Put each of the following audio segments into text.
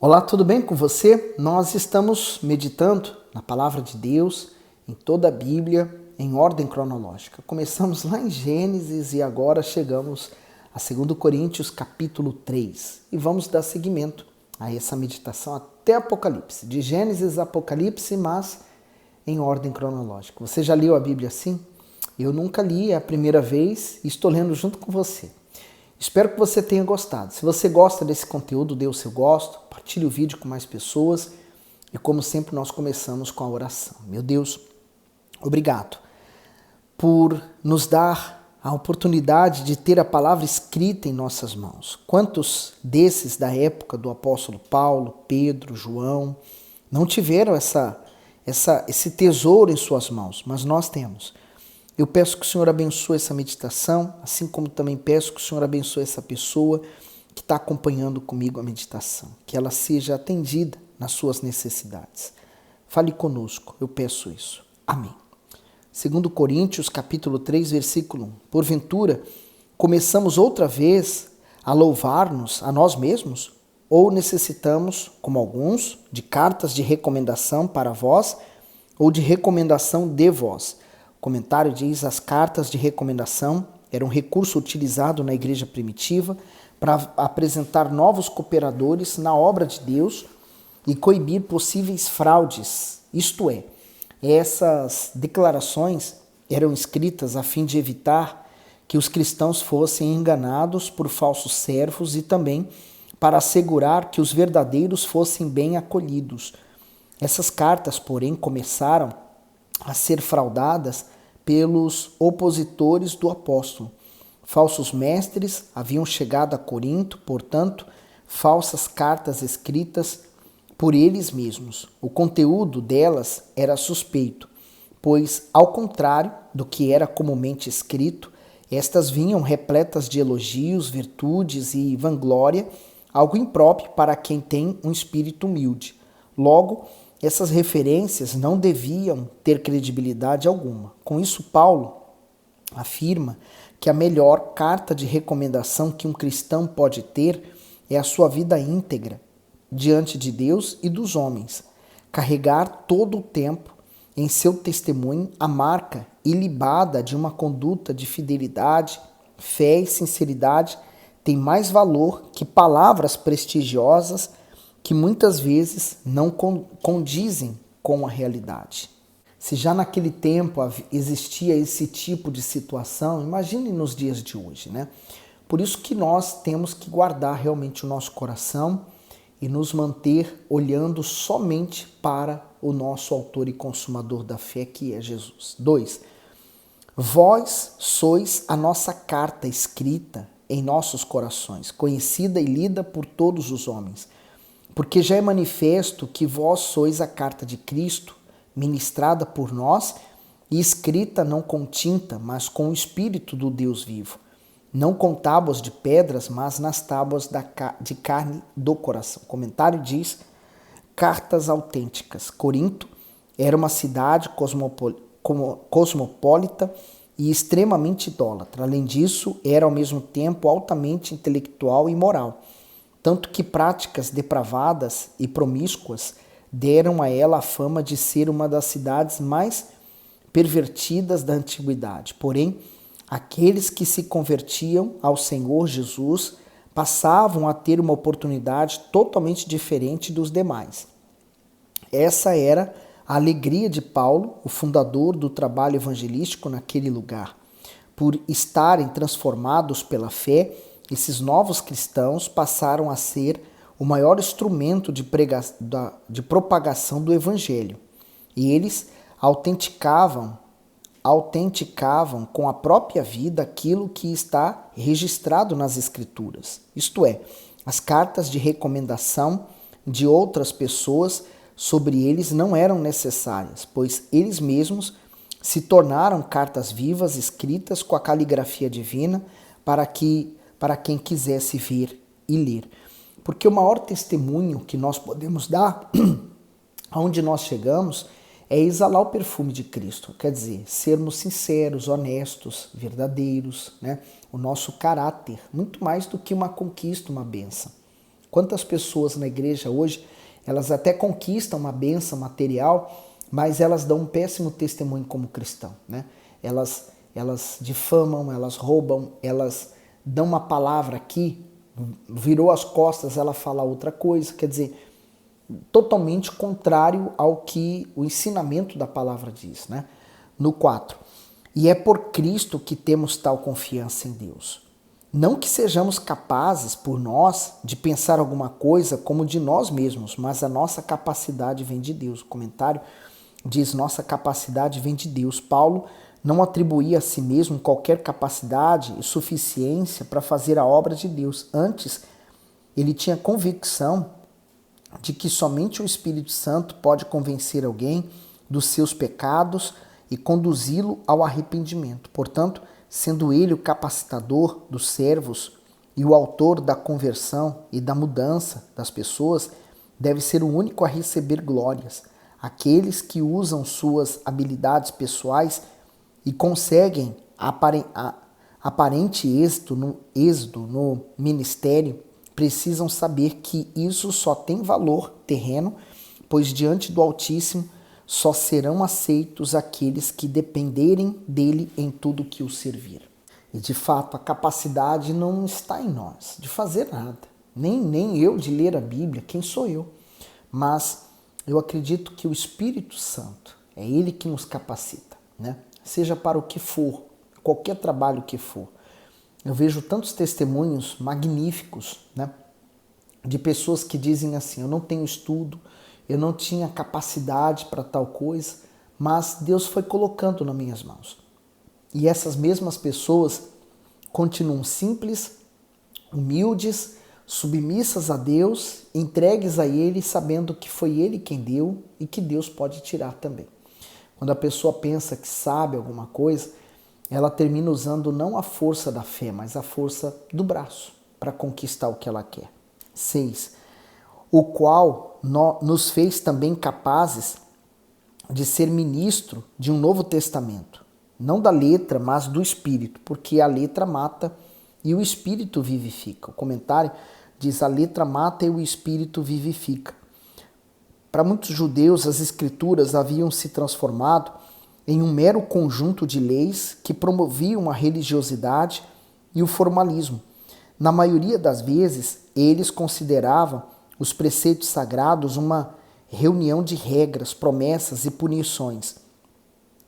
Olá, tudo bem com você? Nós estamos meditando na Palavra de Deus, em toda a Bíblia, em ordem cronológica. Começamos lá em Gênesis e agora chegamos a 2 Coríntios capítulo 3. E vamos dar seguimento a essa meditação até Apocalipse. De Gênesis a Apocalipse, mas em ordem cronológica. Você já leu a Bíblia assim? Eu nunca li, é a primeira vez e estou lendo junto com você. Espero que você tenha gostado. Se você gosta desse conteúdo, dê o seu gosto, compartilhe o vídeo com mais pessoas e, como sempre, nós começamos com a oração. Meu Deus, obrigado por nos dar a oportunidade de ter a palavra escrita em nossas mãos. Quantos desses da época do apóstolo Paulo, Pedro, João, não tiveram esse tesouro em suas mãos, mas nós temos. Eu peço que o Senhor abençoe essa meditação, assim como também peço que o Senhor abençoe essa pessoa que está acompanhando comigo a meditação, que ela seja atendida nas suas necessidades. Fale conosco, eu peço isso. Amém. 2 Coríntios, capítulo 3, versículo 1. Porventura, começamos outra vez a louvar-nos a nós mesmos? Ou necessitamos, como alguns, de cartas de recomendação para vós ou de recomendação de vós? O comentário diz: as cartas de recomendação eram um recurso utilizado na igreja primitiva para apresentar novos cooperadores na obra de Deus e coibir possíveis fraudes. Isto é, essas declarações eram escritas a fim de evitar que os cristãos fossem enganados por falsos servos e também para assegurar que os verdadeiros fossem bem acolhidos. Essas cartas, porém, começaram a ser fraudadas pelos opositores do apóstolo. Falsos mestres haviam chegado a Corinto, portanto, falsas cartas escritas por eles mesmos. O conteúdo delas era suspeito, pois, ao contrário do que era comumente escrito, estas vinham repletas de elogios, virtudes e vanglória, algo impróprio para quem tem um espírito humilde. Logo, essas referências não deviam ter credibilidade alguma. Com isso, Paulo afirma que a melhor carta de recomendação que um cristão pode ter é a sua vida íntegra diante de Deus e dos homens. Carregar todo o tempo em seu testemunho a marca ilibada de uma conduta de fidelidade, fé e sinceridade tem mais valor que palavras prestigiosas que muitas vezes não condizem com a realidade. Se já naquele tempo existia esse tipo de situação, imagine nos dias de hoje, né? Por isso que nós temos que guardar realmente o nosso coração e nos manter olhando somente para o nosso autor e consumador da fé, que é Jesus. 2. Vós sois a nossa carta escrita em nossos corações, conhecida e lida por todos os homens. Porque já é manifesto que vós sois a carta de Cristo, ministrada por nós e escrita não com tinta, mas com o Espírito do Deus vivo, não com tábuas de pedras, mas nas tábuas de carne do coração. O comentário diz: cartas autênticas. Corinto era uma cidade cosmopolita e extremamente idólatra. Além disso, era ao mesmo tempo altamente intelectual e moral. Tanto que práticas depravadas e promíscuas deram a ela a fama de ser uma das cidades mais pervertidas da antiguidade. Porém, aqueles que se convertiam ao Senhor Jesus passavam a ter uma oportunidade totalmente diferente dos demais. Essa era a alegria de Paulo, o fundador do trabalho evangelístico naquele lugar. Por estarem transformados pela fé, esses novos cristãos passaram a ser o maior instrumento de propagação do Evangelho. E eles autenticavam com a própria vida aquilo que está registrado nas Escrituras. Isto é, as cartas de recomendação de outras pessoas sobre eles não eram necessárias, pois eles mesmos se tornaram cartas vivas escritas com a caligrafia divina para quem quisesse ver e ler. Porque o maior testemunho que nós podemos dar, aonde nós chegamos, é exalar o perfume de Cristo. Quer dizer, sermos sinceros, honestos, verdadeiros, né? O nosso caráter, muito mais do que uma conquista, uma bênção. Quantas pessoas na igreja hoje, elas até conquistam uma bênção material, mas elas dão um péssimo testemunho como cristão, né? Elas difamam, elas roubam, elas dão uma palavra aqui, virou as costas, ela fala outra coisa, quer dizer, totalmente contrário ao que o ensinamento da palavra diz, né? No 4. E é por Cristo que temos tal confiança em Deus. Não que sejamos capazes, por nós, de pensar alguma coisa como de nós mesmos, mas a nossa capacidade vem de Deus. O comentário diz: nossa capacidade vem de Deus. Paulo não atribuía a si mesmo qualquer capacidade e suficiência para fazer a obra de Deus. Antes, ele tinha convicção de que somente o Espírito Santo pode convencer alguém dos seus pecados e conduzi-lo ao arrependimento. Portanto, sendo ele o capacitador dos servos e o autor da conversão e da mudança das pessoas, deve ser o único a receber glórias. Aqueles que usam suas habilidades pessoais e conseguem aparente êxito no ministério precisam saber que isso só tem valor terreno, pois diante do Altíssimo só serão aceitos aqueles que dependerem dele em tudo que o servir. E de fato, a capacidade não está em nós de fazer nada, nem eu de ler a Bíblia, quem sou eu? Mas eu acredito que o Espírito Santo é ele que nos capacita, né? Seja para o que for, qualquer trabalho que for. Eu vejo tantos testemunhos magníficos, né, de pessoas que dizem assim: eu não tenho estudo, eu não tinha capacidade para tal coisa, mas Deus foi colocando nas minhas mãos. E essas mesmas pessoas continuam simples, humildes, submissas a Deus, entregues a Ele, sabendo que foi Ele quem deu e que Deus pode tirar também. Quando a pessoa pensa que sabe alguma coisa, ela termina usando não a força da fé, mas a força do braço para conquistar o que ela quer. 6. O qual nos fez também capazes de ser ministro de um novo testamento, não da letra, mas do Espírito, porque a letra mata e o Espírito vivifica. O comentário diz: a letra mata e o Espírito vivifica. Para muitos judeus, as Escrituras haviam se transformado em um mero conjunto de leis que promoviam a religiosidade e o formalismo. Na maioria das vezes, eles consideravam os preceitos sagrados uma reunião de regras, promessas e punições,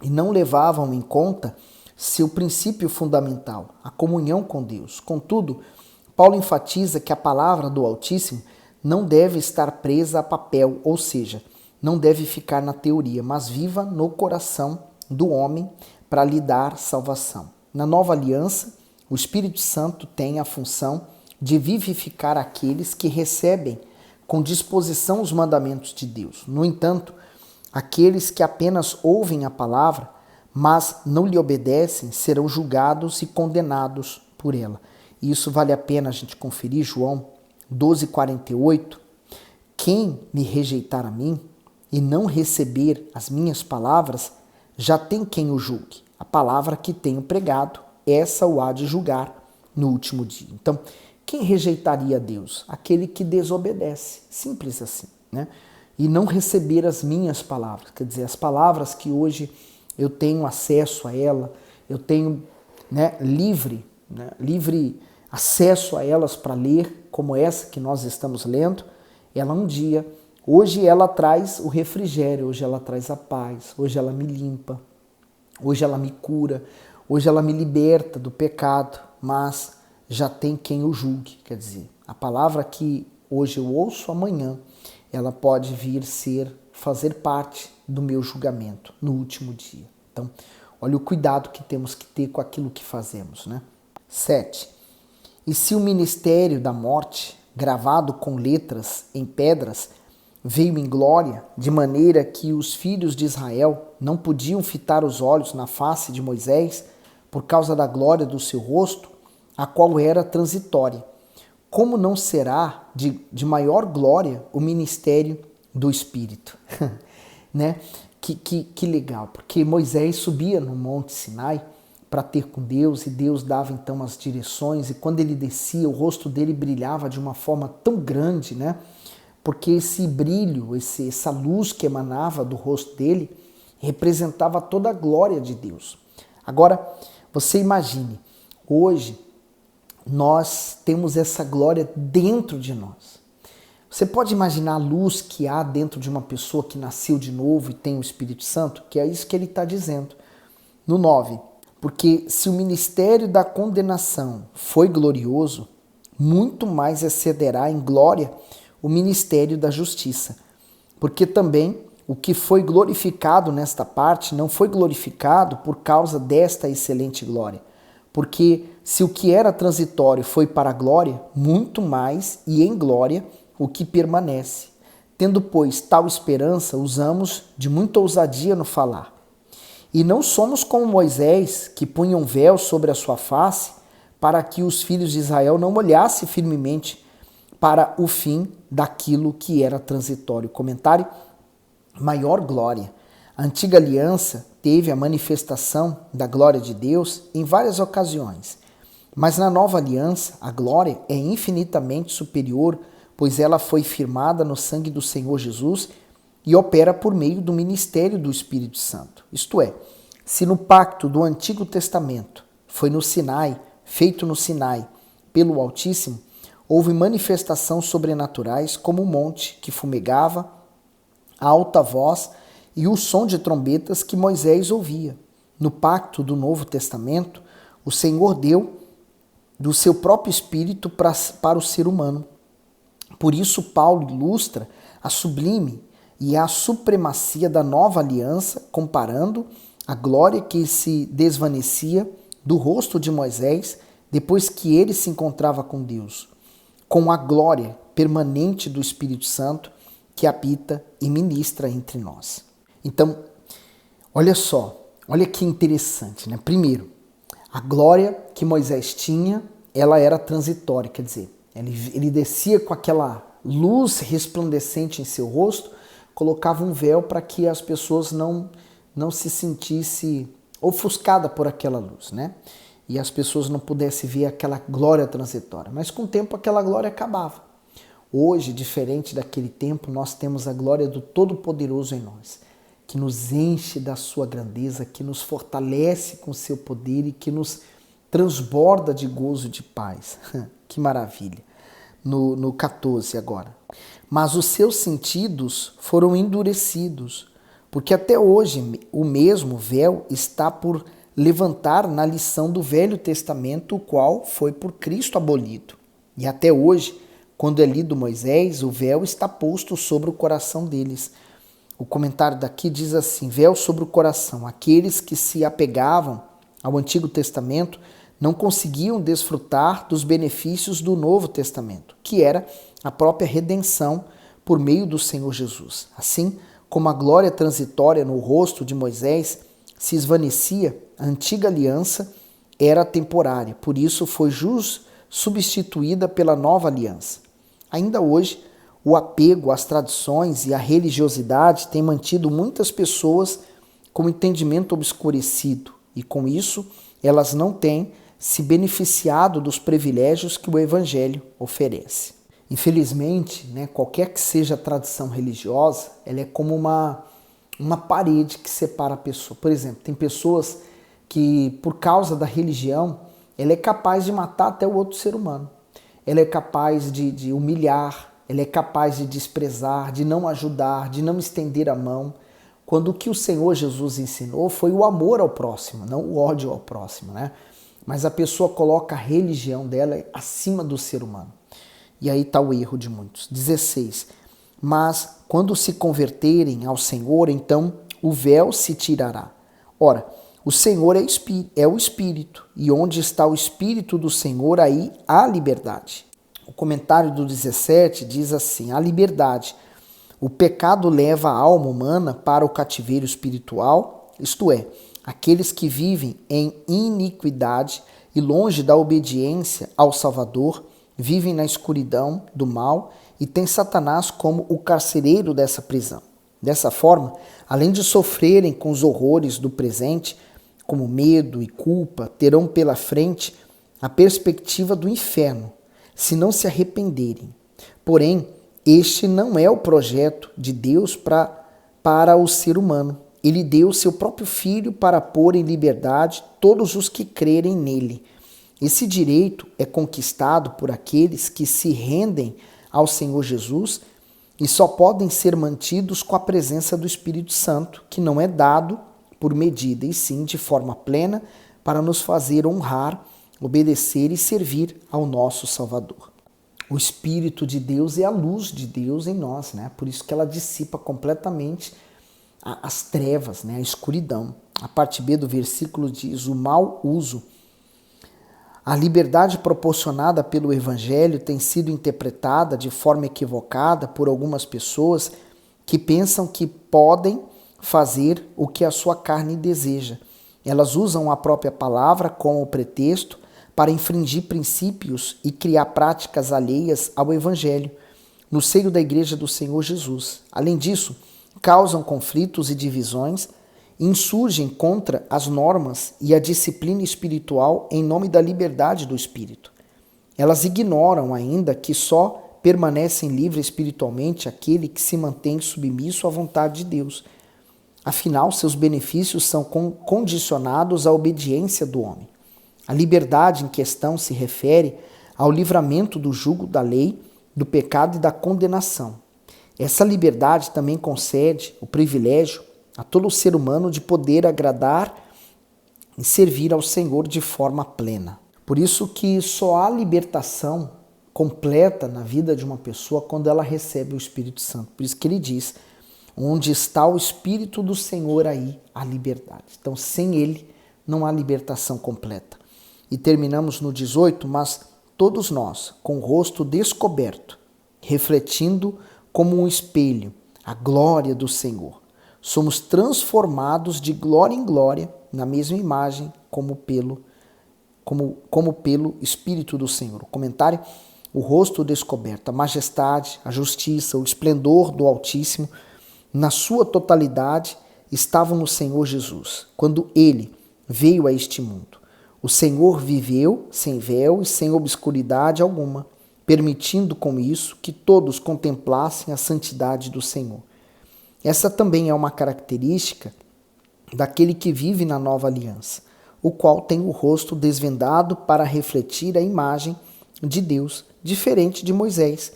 e não levavam em conta seu princípio fundamental, a comunhão com Deus. Contudo, Paulo enfatiza que a palavra do Altíssimo não deve estar presa a papel, ou seja, não deve ficar na teoria, mas viva no coração do homem para lhe dar salvação. Na nova aliança, o Espírito Santo tem a função de vivificar aqueles que recebem com disposição os mandamentos de Deus. No entanto, aqueles que apenas ouvem a palavra, mas não lhe obedecem, serão julgados e condenados por ela. E isso vale a pena a gente conferir, João 12,48. Quem me rejeitar a mim e não receber as minhas palavras, já tem quem o julgue. A palavra que tenho pregado, essa o há de julgar no último dia. Então, quem rejeitaria Deus? Aquele que desobedece. Simples assim, né? E não receber as minhas palavras. Quer dizer, as palavras que hoje eu tenho acesso a ela, eu tenho, né, livre acesso a elas para ler, como essa que nós estamos lendo, ela um dia, hoje ela traz o refrigério, hoje ela traz a paz, hoje ela me limpa, hoje ela me cura, hoje ela me liberta do pecado, mas já tem quem o julgue. Quer dizer, a palavra que hoje eu ouço, amanhã ela pode vir fazer parte do meu julgamento no último dia. Então, olha o cuidado que temos que ter com aquilo que fazemos, né? 7. E se o ministério da morte, gravado com letras em pedras, veio em glória, de maneira que os filhos de Israel não podiam fitar os olhos na face de Moisés por causa da glória do seu rosto, a qual era transitória, como não será de maior glória o ministério do Espírito? Né? Que legal, porque Moisés subia no Monte Sinai para ter com Deus, e Deus dava então as direções, e quando ele descia, o rosto dele brilhava de uma forma tão grande, né? Porque esse brilho, essa luz que emanava do rosto dele, representava toda a glória de Deus. Agora, você imagine, hoje nós temos essa glória dentro de nós. Você pode imaginar a luz que há dentro de uma pessoa que nasceu de novo e tem o Espírito Santo? Que é isso que ele está dizendo. No 9, porque se o ministério da condenação foi glorioso, muito mais excederá em glória o ministério da justiça. Porque também o que foi glorificado nesta parte não foi glorificado por causa desta excelente glória. Porque se o que era transitório foi para a glória, muito mais e em glória o que permanece. Tendo, pois, tal esperança, usamos de muita ousadia no falar. E não somos como Moisés, que punha um véu sobre a sua face, para que os filhos de Israel não olhassem firmemente para o fim daquilo que era transitório. Comentário: maior glória. A antiga aliança teve a manifestação da glória de Deus em várias ocasiões, mas na nova aliança a glória é infinitamente superior, pois ela foi firmada no sangue do Senhor Jesus e opera por meio do ministério do Espírito Santo. Isto é, se no pacto do Antigo Testamento foi no Sinai, feito no Sinai pelo Altíssimo, houve manifestações sobrenaturais como o monte que fumegava, a alta voz e o som de trombetas que Moisés ouvia. No pacto do Novo Testamento, o Senhor deu do seu próprio Espírito para o ser humano. Por isso, Paulo ilustra a sublime e a supremacia da nova aliança, comparando a glória que se desvanecia do rosto de Moisés depois que ele se encontrava com Deus, com a glória permanente do Espírito Santo que habita e ministra entre nós. Então, olha só, olha que interessante, né? Primeiro, a glória que Moisés tinha, ela era transitória, quer dizer, ele descia com aquela luz resplandecente em seu rosto, colocava um véu para que as pessoas não se sentissem ofuscadas por aquela luz, né? E as pessoas não pudessem ver aquela glória transitória. Mas com o tempo aquela glória acabava. Hoje, diferente daquele tempo, nós temos a glória do Todo-Poderoso em nós, que nos enche da sua grandeza, que nos fortalece com seu poder e que nos transborda de gozo e de paz. Que maravilha! No 14 agora. Mas os seus sentidos foram endurecidos, porque até hoje o mesmo véu está por levantar na lição do Velho Testamento, o qual foi por Cristo abolido. E até hoje, quando é lido Moisés, o véu está posto sobre o coração deles. O comentário daqui diz assim: véu sobre o coração. Aqueles que se apegavam ao Antigo Testamento não conseguiam desfrutar dos benefícios do Novo Testamento, que era a própria redenção por meio do Senhor Jesus. Assim como a glória transitória no rosto de Moisés se esvanecia, a antiga aliança era temporária, por isso foi substituída pela nova aliança. Ainda hoje, o apego às tradições e à religiosidade tem mantido muitas pessoas com o entendimento obscurecido e, com isso, elas não têm se beneficiado dos privilégios que o Evangelho oferece. Infelizmente, qualquer que seja a tradição religiosa, ela é como uma parede que separa a pessoa. Por exemplo, tem pessoas que, por causa da religião, ela é capaz de matar até o outro ser humano. Ela é capaz de humilhar, ela é capaz de desprezar, de não ajudar, de não estender a mão, quando o que o Senhor Jesus ensinou foi o amor ao próximo, não o ódio ao próximo, né? Mas a pessoa coloca a religião dela acima do ser humano. E aí está o erro de muitos. 16. Mas quando se converterem ao Senhor, então o véu se tirará. Ora, o Senhor é o Espírito, e onde está o Espírito do Senhor, aí há liberdade. O comentário do 17 diz assim: a liberdade. O pecado leva a alma humana para o cativeiro espiritual, isto é, aqueles que vivem em iniquidade e longe da obediência ao Salvador, vivem na escuridão do mal e têm Satanás como o carcereiro dessa prisão. Dessa forma, além de sofrerem com os horrores do presente, como medo e culpa, terão pela frente a perspectiva do inferno, se não se arrependerem. Porém, este não é o projeto de Deus para o ser humano. Ele deu seu próprio Filho para pôr em liberdade todos os que crerem nele. Esse direito é conquistado por aqueles que se rendem ao Senhor Jesus e só podem ser mantidos com a presença do Espírito Santo, que não é dado por medida, e sim de forma plena, para nos fazer honrar, obedecer e servir ao nosso Salvador. O Espírito de Deus é a luz de Deus em nós, né? Por isso que ela dissipa completamente as trevas, né? A escuridão. A parte B do versículo diz: o mau uso. A liberdade proporcionada pelo Evangelho tem sido interpretada de forma equivocada por algumas pessoas que pensam que podem fazer o que a sua carne deseja. Elas usam a própria palavra como pretexto para infringir princípios e criar práticas alheias ao Evangelho no seio da Igreja do Senhor Jesus. Além disso, causam conflitos e divisões, insurgem contra as normas e a disciplina espiritual em nome da liberdade do espírito. Elas ignoram ainda que só permanecem livres espiritualmente aquele que se mantém submisso à vontade de Deus. Afinal, seus benefícios são condicionados à obediência do homem. A liberdade em questão se refere ao livramento do jugo da lei, do pecado e da condenação. Essa liberdade também concede o privilégio a todo ser humano de poder agradar e servir ao Senhor de forma plena. Por isso que só há libertação completa na vida de uma pessoa quando ela recebe o Espírito Santo. Por isso que ele diz: onde está o Espírito do Senhor, aí há liberdade. Então, sem ele, não há libertação completa. E terminamos no 18, mas todos nós, com o rosto descoberto, refletindo como um espelho a glória do Senhor, somos transformados de glória em glória na mesma imagem como pelo Espírito do Senhor. O comentário: o rosto descoberto, a majestade, a justiça, o esplendor do Altíssimo, na sua totalidade, estavam no Senhor Jesus, quando ele veio a este mundo. O Senhor viveu sem véu e sem obscuridade alguma, permitindo com isso que todos contemplassem a santidade do Senhor. Essa também é uma característica daquele que vive na nova aliança, o qual tem o rosto desvendado para refletir a imagem de Deus, diferente de Moisés,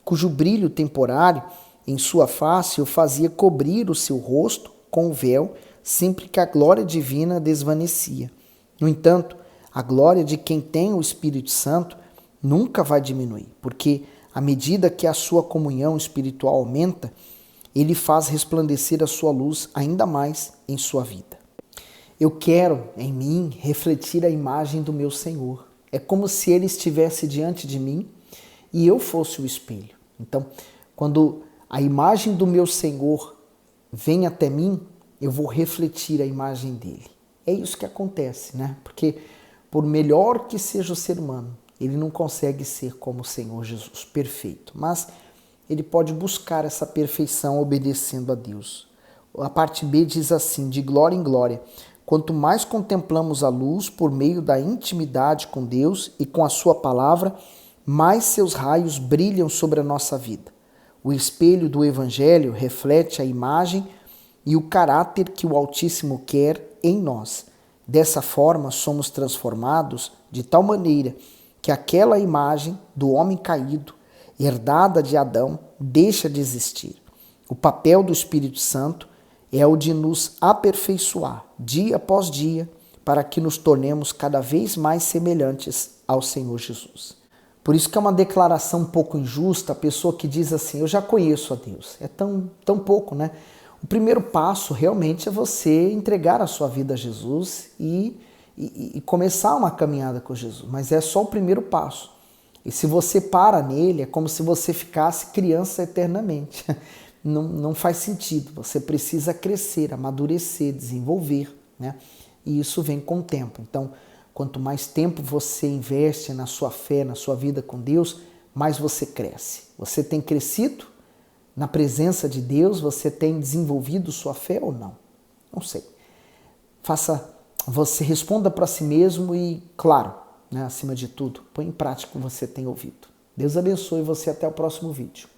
cujo brilho temporário em sua face o fazia cobrir o seu rosto com o véu sempre que a glória divina desvanecia. No entanto, a glória de quem tem o Espírito Santo nunca vai diminuir, porque à medida que a sua comunhão espiritual aumenta, ele faz resplandecer a sua luz ainda mais em sua vida. Eu quero em mim refletir a imagem do meu Senhor. É como se ele estivesse diante de mim e eu fosse o espelho. Então, quando a imagem do meu Senhor vem até mim, eu vou refletir a imagem dele. É isso que acontece, né? Porque por melhor que seja o ser humano, ele não consegue ser como o Senhor Jesus, perfeito. Mas ele pode buscar essa perfeição obedecendo a Deus. A parte B diz assim: de glória em glória, quanto mais contemplamos a luz por meio da intimidade com Deus e com a sua palavra, mais seus raios brilham sobre a nossa vida. O espelho do Evangelho reflete a imagem e o caráter que o Altíssimo quer em nós. Dessa forma, somos transformados de tal maneira que aquela imagem do homem caído, herdada de Adão, deixa de existir. O papel do Espírito Santo é o de nos aperfeiçoar, dia após dia, para que nos tornemos cada vez mais semelhantes ao Senhor Jesus. Por isso que é uma declaração um pouco injusta a pessoa que diz assim: eu já conheço a Deus. É tão pouco, né? O primeiro passo realmente é você entregar a sua vida a Jesus e começar uma caminhada com Jesus. Mas é só o primeiro passo. E se você para nele, é como se você ficasse criança eternamente. Não faz sentido. Você precisa crescer, amadurecer, desenvolver, né? E isso vem com o tempo. Então, quanto mais tempo você investe na sua fé, na sua vida com Deus, mais você cresce. Você tem crescido na presença de Deus? Você tem desenvolvido sua fé ou não? Não sei. Faça você responda para si mesmo e, claro, né, acima de tudo, põe em prática o que você tem ouvido. Deus abençoe você, até o próximo vídeo.